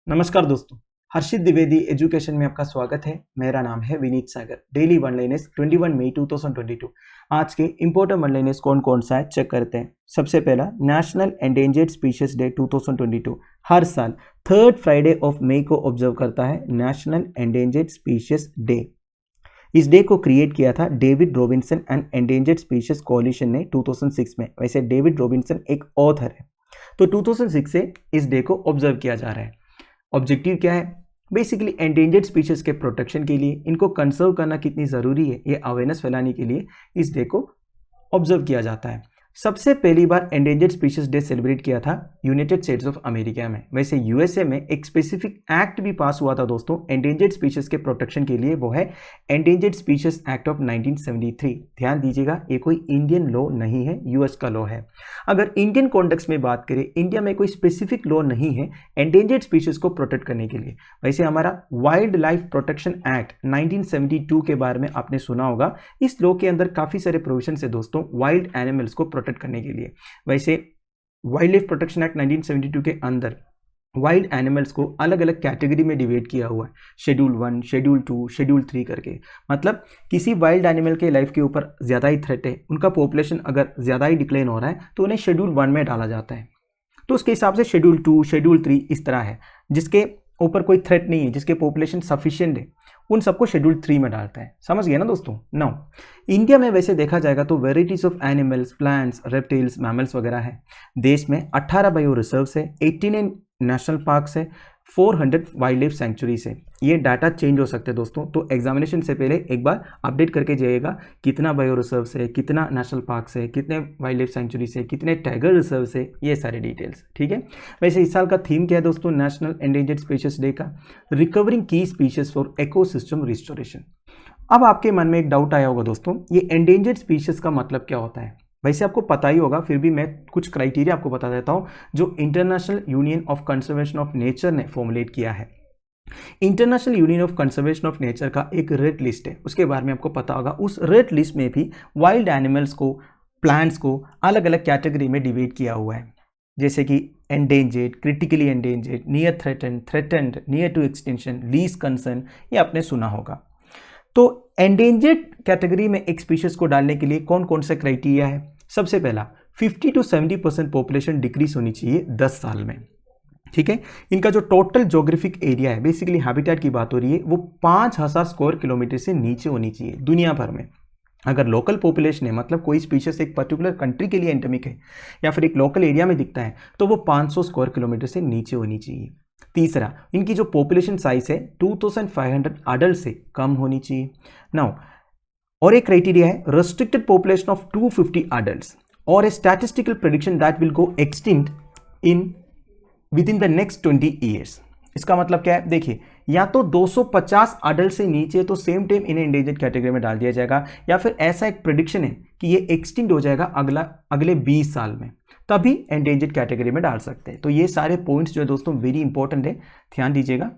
नमस्कार दोस्तों, हर्षित द्विवेदी एजुकेशन में आपका स्वागत है। मेरा नाम है विनीत सागर। डेली वन लाइनर्स 21 मई 2022। आज के इंपॉर्टेंट वन लाइनर्स कौन कौन सा है चेक करते हैं। सबसे पहला, नेशनल एंडेंजर्ड स्पीशीज डे 2022 हर साल थर्ड फ्राइडे ऑफ मई को ऑब्जर्व करता है नेशनल एंडेंजर्ड स्पीशीज डे। इस डे को क्रिएट किया था David Robinson and endangered species coalition ने 2006 में। वैसे डेविड रॉबिन्सन एक ऑथर है, तो 2006 से इस डे को ऑब्जर्व किया जा रहा है। ऑब्जेक्टिव क्या है? बेसिकली एंडेंजर्ड स्पीशीज के प्रोटेक्शन के लिए, इनको कंजर्व करना कितनी ज़रूरी है, ये अवेयरनेस फैलाने के लिए इस डे को ऑब्जर्व किया जाता है। सबसे पहली बार एंडेंजर्ड स्पीशीज डे सेलिब्रेट किया था यूनाइटेड स्टेट्स ऑफ अमेरिका में। वैसे यूएसए में एक स्पेसिफिक एक्ट भी पास हुआ था दोस्तों एंडेंजर्ड स्पीशीज के प्रोटेक्शन के लिए, वो है एंडेंजर्ड स्पीशीज एक्ट ऑफ 1973। ध्यान दीजिएगा, ये कोई इंडियन लॉ नहीं है, यूएस का लॉ है। अगर इंडियन कॉन्टेक्स्ट में बात करें, इंडिया में कोई स्पेसिफिक लॉ नहीं है एंडेंजर्ड स्पीशीज को प्रोटेक्ट करने के लिए। वैसे हमारा वाइल्ड लाइफ प्रोटेक्शन एक्ट 1972 के बारे में आपने सुना होगा। इस लॉ के अंदर काफ़ी सारे प्रोविजन है दोस्तों वाइल्ड एनिमल्स को प्रोटेक्ट करने के लिए। वैसे वाइल्ड लाइफ प्रोटेक्शन एक्ट 1972 के अंदर वाइल्ड एनिमल्स को अलग अलग कैटेगरी में डिवाइड किया हुआ है, शेड्यूल 1, शेड्यूल 2, शेड्यूल 3 करके। मतलब किसी वाइल्ड एनिमल के लाइफ के ऊपर ज़्यादा ही थ्रेट है, उनका पॉपुलेशन अगर ज़्यादा ही डिक्लाइन हो रहा है तो उन्हें शेड्यूल 1 में डाला जाता है। तो उसके हिसाब से शेड्यूल 2, शेड्यूल 3 इस तरह है। जिसके ऊपर कोई थ्रेट नहीं है, जिसके पॉपुलेशन सफिशिएंट है, उन सबको शेड्यूल 3 में डालता है। समझ गए ना दोस्तों? नाउ इंडिया में वैसे देखा जाएगा तो varieties of animals, plants, reptiles, mammals वगैरह है। देश में 18 बायो रिजर्व्स है, 89 नेशनल पार्क्स है, 400 वाइल्ड लाइफ सेंचुरीज है। ये डाटा चेंज हो सकते हैं दोस्तों, तो एग्जामिनेशन से पहले एक बार अपडेट करके जाइएगा कितना बायो रिजर्व्स है, कितना नेशनल पार्क्स है, कितने वाइल्ड लाइफ सेंचुरीज है, कितने टाइगर रिजर्व्स है, ये सारी डिटेल्स। ठीक है। वैसे इस साल का थीम क्या है दोस्तों नेशनल एंडेंजर्ड स्पीशीज डे का? रिकवरिंग की स्पीशीज फॉर इकोसिस्टम रिस्टोरेशन। अब आपके मन में एक डाउट आया होगा दोस्तों, ये एंडेंजर्ड स्पीशीज का मतलब क्या होता है? वैसे आपको पता ही होगा, फिर भी मैं कुछ क्राइटेरिया आपको बता देता हूं जो international union of conservation of nature ने फॉर्मुलेट किया है। International union of conservation of nature का एक रेड लिस्ट है, उसके बारे में आपको पता होगा। उस रेड लिस्ट में भी वाइल्ड एनिमल्स को, प्लांट्स को अलग अलग कैटेगरी में डिवाइड किया हुआ है, जैसे कि endangered, critically endangered, near threatened, threatened, near to extinction, least concern, ये आपने सुना होगा। तो एंडेंजर्ड कैटेगरी में एक स्पीशीज को डालने के लिए कौन कौन सा क्राइटेरिया है? सबसे पहला, 50 to 70% पॉपुलेशन डिक्रीज होनी चाहिए 10 साल में। ठीक है। इनका जो टोटल जोग्राफिक एरिया है, बेसिकली हैबिटेट की बात हो रही है, वो 5000 स्क्वायर किलोमीटर से नीचे होनी चाहिए दुनिया भर में। अगर लोकल पॉपुलेशन है, मतलब कोई स्पीशीज एक पर्टिकुलर कंट्री के लिए एंडेमिक है या फिर एक लोकल एरिया में दिखता है, तो वो 500 स्क्वायर किलोमीटर से नीचे होनी चाहिए। तीसरा, इनकी जो पॉपुलेशन साइज है 2500 अडल्ट से कम होनी चाहिए। नाउ और एक क्राइटेरिया है रेस्ट्रिक्टेड पॉपुलेशन ऑफ 250 अडल्ट्स और ए statistical prediction that will go extinct in with in the next 20 years. इसका मतलब क्या है? देखिए, या तो 250 अडल्ट से नीचे तो सेम टाइम इन्हें एंडेंजर्ड कैटेगरी में डाल दिया जाएगा, या फिर ऐसा एक प्रेडिक्शन है कि ये एक्सटिंक्ट हो जाएगा अगले 20 साल में, तभी एंडेंजर्ड कैटेगरी में डाल सकते हैं। तो ये सारे पॉइंट्स जो है दोस्तों वेरी इंपॉर्टेंट है, ध्यान दीजिएगा।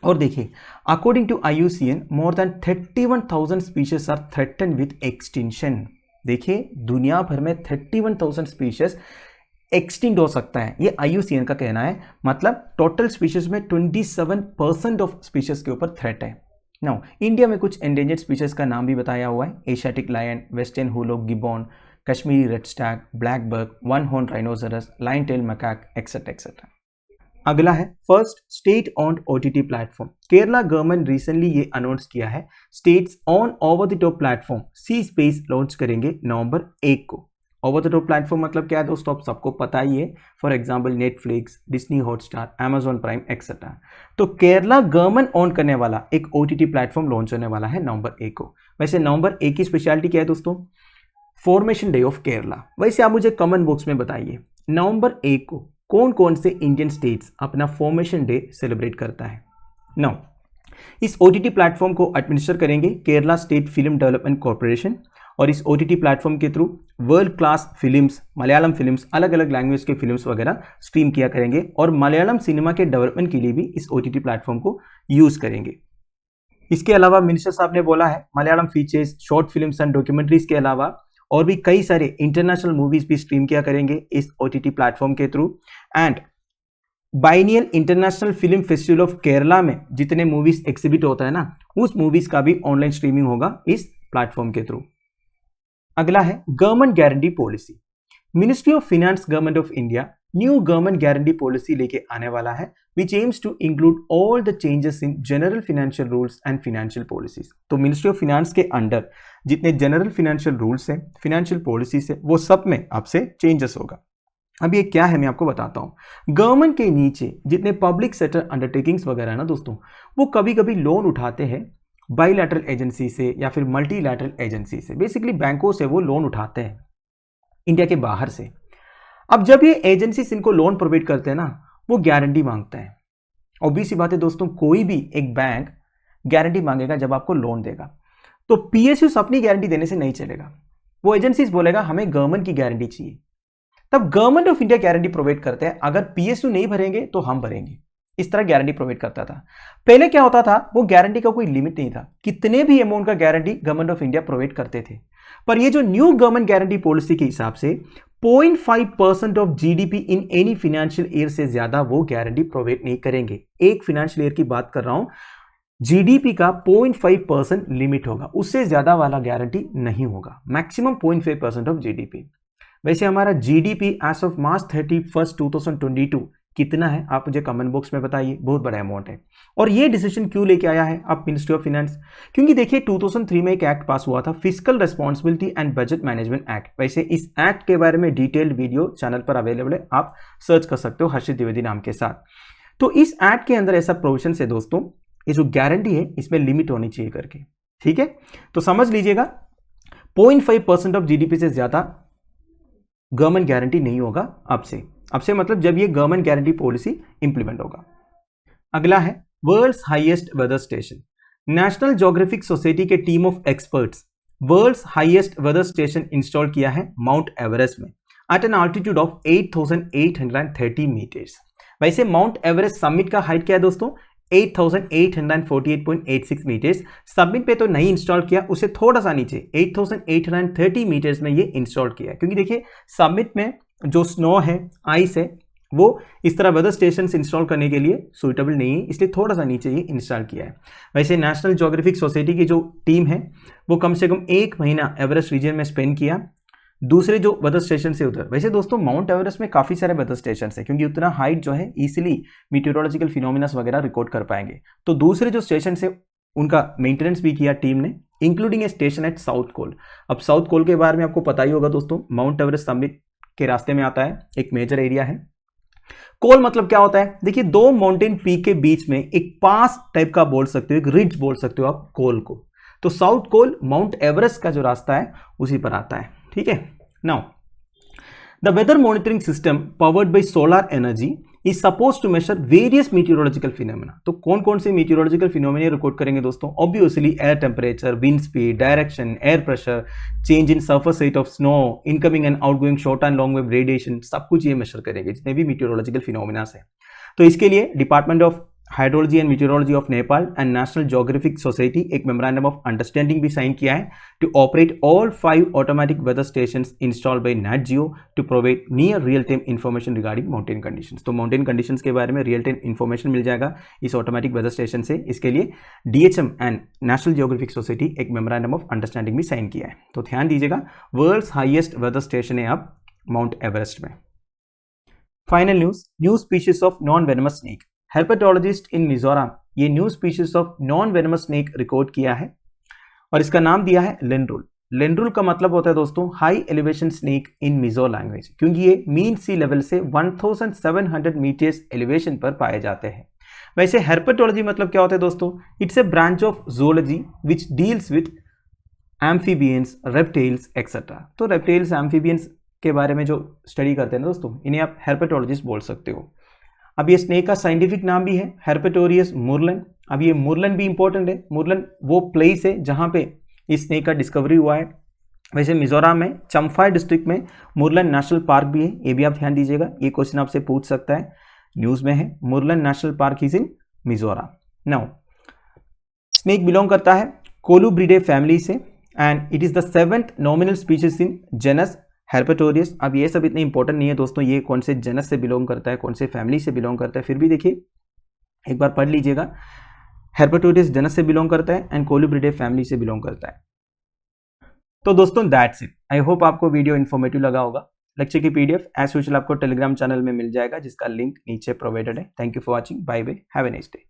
और देखिए, according to IUCN more than 31,000 species are threatened with extinction. देखिए, दुनिया भर में 31,000 स्पीशीज एक्सटिंक्ट हो सकता है, ये IUCN का कहना है। मतलब टोटल स्पीशीज में 27% ऑफ स्पीशीज के ऊपर थ्रेट है। नाउ इंडिया में कुछ एंडेंजर्ड स्पीशीज का नाम भी बताया हुआ है, Asiatic lion, western hoolock gibbon, Kashmiri red stag, black buck, one horn rhinoceros, lion tail macaque, etcetera etcetera. अगला है first state on OTT platform. Kerala government recently ये अनाउंस किया है, states on over the top platform C Space launch करेंगे नवंबर 1 को। Over the top platform मतलब क्या है दोस्तों? आप सबको पता ही है, for example Netflix, Disney Hotstar, Amazon prime etcetera. तो केरला गवर्नमेंट ऑन करने वाला एक OTT प्लेटफॉर्म लॉन्च होने वाला है नवंबर 1 को। वैसे नवंबर 1 की स्पेशलिटी क्या है दोस्तों? Formation day of Kerala. वैसे आप मुझे कमेंट बॉक्स में बताइए, नवंबर 1 को कौन कौन से इंडियन स्टेट्स अपना फॉर्मेशन डे सेलिब्रेट करता है? नाउ इस OTT प्लेटफॉर्म को एडमिनिस्टर करेंगे Kerala state film development corporation, और इस OTT प्लेटफॉर्म के through world class films, Malayalam films, अलग अलग लैंग्वेज के फिल्म्स वगैरह स्ट्रीम किया करेंगे, और मलयालम सिनेमा के डेवलपमेंट के लिए भी इस OTT प्लेटफॉर्म को यूज करेंगे। इसके अलावा मिनिस्टर साहब ने बोला है Malayalam features, short films and documentaries के अलावा और भी कई सारे इंटरनेशनल मूवीज भी स्ट्रीम किया करेंगे इस OTT प्लेटफॉर्म के through. And biennial international film festival of Kerala में जितने मूवीज एग्जिबिट होता है ना, उस मूवीज का भी ऑनलाइन स्ट्रीमिंग होगा इस प्लेटफॉर्म के थ्रू। अगला है government guarantee policy. Ministry of finance government of India new government guarantee policy लेके आने वाला है, which aims to include all the changes in general financial rules and financial policies। तो मिनिस्ट्री ऑफ फाइनेंस के under जितने general financial rules हैं, financial policies है, वो सब में आपसे चेंजेस होगा। अब ये क्या है मैं आपको बताता हूँ। गवर्नमेंट के नीचे जितने पब्लिक सेक्टर अंडरटेकिंग्स वगैरह है ना दोस्तों, वो कभी कभी लोन उठाते हैं बाइलैटरल एजेंसी से या फिर मल्टीलैटरल एजेंसी से, बेसिकली बैंकों से वो लोन उठाते हैं इंडिया के बाहर से। अब जब ये एजेंसीज इनको लोन प्रोवाइड करते हैं ना, वो गारंटी मांगता है। ऑब्वियस सी बात है दोस्तों, कोई भी एक बैंक गारंटी मांगेगा जब आपको लोन देगा। तो पीएसयू अपनी गारंटी देने से नहीं चलेगा, वो एजेंसीज बोलेगा हमें गवर्नमेंट की गारंटी चाहिए, तब government of India guarantee provide करते हैं। अगर पीएसयू नहीं भरेंगे तो हम भरेंगे, इस तरह गारंटी प्रोवाइड करता था। पहले क्या होता था, वो गारंटी का कोई लिमिट नहीं था, कितने भी अमाउंट का guarantee government of India provide करते थे। पर ये जो न्यू गवर्नमेंट गारंटी पॉलिसी के हिसाब से 0.5% of GDP in any financial year से ज्यादा वो गारंटी प्रोवाइड नहीं करेंगे। एक फाइनेंशियल ईयर की बात कर रहा हूं, जीडीपी का 0.5% लिमिट होगा, उससे ज्यादा वाला गारंटी नहीं होगा, मैक्सिमम 0.5% ऑफ जीडीपी। वैसे हमारा जीडीपी एज ऑफ मार्च 31, 2022 कितना है, आप मुझे कमेंट बॉक्स में बताइए, बहुत बड़ा अमाउंट है। और ये डिसीजन क्यों लेके आया है आप मिनिस्ट्री ऑफ फाइनेंस, क्योंकि देखिए 2003 में एक एक्ट पास हुआ था, fiscal responsibility and budget management act. वैसे इस एक्ट के बारे में डिटेल्ड वीडियो चैनल पर अवेलेबल है, आप सर्च कर सकते हो हर्षित द्विवेदी नाम के साथ। तो इस एक्ट के अंदर ऐसा प्रोविजन है दोस्तों, ये जो गारंटी है इसमें लिमिट होनी चाहिए करके, ठीक है। तो समझ लीजिएगा 0.5% ऑफ जीडीपी से ज्यादा गवर्नमेंट गारंटी नहीं होगा अब से मतलब जब ये गवर्नमेंट गारंटी पॉलिसी इंप्लीमेंट होगा। अगला है world's highest weather station. National Geographic Society के team of experts world's highest weather station install किया है माउंट एवरेस्ट में at an altitude of 8,830 metres. वैसे माउंट एवरेस्ट समिट का हाइट क्या है दोस्तों, 8,848.86 मीटर्स। समिट पे तो नहीं इंस्टॉल किया, उसे थोड़ा सा नीचे 8,830 मीटर्स में ये इंस्टॉल किया है, क्योंकि देखिए समिट में जो स्नो है, आइस है, वो इस तरह वेदर स्टेशन इंस्टॉल करने के लिए सुइटेबल नहीं है, इसलिए थोड़ा सा नीचे ये इंस्टॉल किया है। वैसे नेशनल ज्योग्राफिक सोसाइटी की जो टीम है वो कम से कम 1 महीना एवरेस्ट रीजन में स्पेंड किया, दूसरे जो वेदर स्टेशन से उधर। वैसे दोस्तों माउंट एवरेस्ट में काफ़ी सारे वेदर स्टेशन है, क्योंकि उतना हाइट जो है इसीलिए मीटेरोलॉजिकल फिनोमिनास वगैरह रिकॉर्ड कर पाएंगे। तो दूसरे जो स्टेशन है उनका मेंटेनेंस भी किया टीम ने, including A station at South Col. अब साउथ कोल के बारे में आपको पता ही होगा दोस्तों, माउंट एवरेस्ट समिट के रास्ते में आता है, एक मेजर एरिया है। कोल मतलब क्या होता है, देखिए दो माउंटेन पीक के बीच में एक पास टाइप का बोल सकते हो, एक रिज बोल सकते हो आप कोल को। तो साउथ कोल माउंट एवरेस्ट का जो रास्ता है उसी पर आता है, ठीक है। Now the weather monitoring system powered by solar energy is suppose to measure various meteorological phenomena. तो कौन कौन से मीटियोरोलॉजिकल फिनोमेना रिकॉर्ड करेंगे दोस्तों, obviously air temperature, wind speed, direction, air pressure, change in surface rate of snow, incoming and outgoing short and long wave radiation, सब कुछ ये major करेंगे जितने भी मीटियोरोलॉजिकल फिनोमेना है। तो इसके लिए department of hydrology and meteorology of Nepal and National Geographic Society एक मेमोरेंडम ऑफ अंडरस्टैंडिंग भी साइन किया है to operate all 5 automatic weather stations installed by Nat Geo to provide near real time information regarding mountain conditions. तो mountain conditions के बारे में real time information मिल जाएगा इस ऑटोमेटिक वेदर स्टेशन से। इसके लिए DHM and National Geographic Society एक मेमोरेंडम ऑफ अंडरस्टैंडिंग भी साइन किया है। तो ध्यान दीजिएगा, वर्ल्ड्स हाईएस्ट वेदर स्टेशन है अब माउंट एवरेस्ट में। Final news, new species of non venomous snake. Herpetologist in Mizoram ये new species of non venomous snake record किया है और इसका नाम दिया है लेंड्रुल। लेंड्रुल का मतलब होता है दोस्तों high elevation snake in Mizo language, क्योंकि ये मीन सी लेवल से 1700 मीटर्स एलिवेशन पर पाए जाते हैं। वैसे हेर्पेटोलॉजी मतलब क्या होता है दोस्तों, it's a branch of zoology which deals with amphibians, reptiles etcetera. तो रेप्टाइल्स, एम्फीबियंस के बारे में जो स्टडी करते हैं दोस्तों, इन्हें आप हेर्पेटोलॉजिस्ट बोल सकते हो। अब ये स्नेक का साइंटिफिक नाम भी है हेर्पेटोरियस मुरलन। अब ये मुरलन भी इंपॉर्टेंट है, मुरलन वो प्लेस है जहाँ पे इस स्नेक का डिस्कवरी हुआ है। वैसे मिजोरम में चम्फाई डिस्ट्रिक्ट में मुरलन नेशनल पार्क भी है, ये भी आप ध्यान दीजिएगा, ये क्वेश्चन आपसे पूछ सकता है, न्यूज में है, Murlen national park is in Mizoram. Now snake belong करता है कोलुब्रिडे फैमिली से and it is the 7th nominal species in genus Herpetoreas, अब ये सब इतने इंपॉर्टेंट नहीं है दोस्तों, ये कौन से जनस से बिलोंग करता है, कौन से फैमिली से बिलोंग करता है, फिर भी देखिए एक बार पढ़ लीजिएगा। हेर्पेटोरियस जनस से बिलोंग करता है एंड कोलुब्रिडे फैमिली से बिलोंग करता है। तो दोस्तों दैट्स इट। आई होप आपको वीडियो इन्फॉर्मेटिव लगा होगा। लेक्चर की पीडीएफ एज यूजुअल आपको टेलीग्राम चैनल में मिल जाएगा, जिसका लिंक नीचे प्रोवाइडेड है। Thank you for watching, bye bye, have a nice day.